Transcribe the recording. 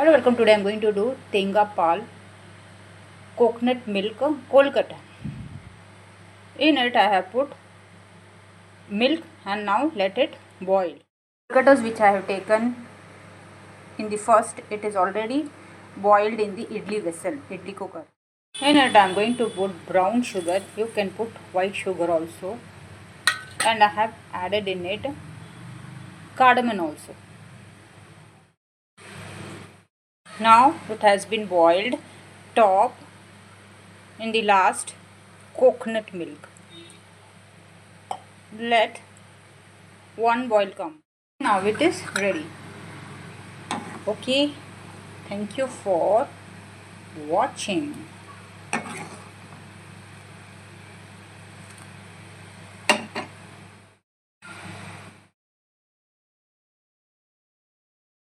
Hello, welcome. Today I am going to do tenga pal coconut milk kolkata. In it I have put milk and now let it boil. Kolkatas which I have taken in the first, it is already boiled in the idli vessel, idli cooker. In it I am going to put brown sugar. You can put white sugar also. And I have added in it cardamom also. Now it has been boiled. Top in the last coconut milk. Let one boil come. Now it is ready. Okay, thank you for watching.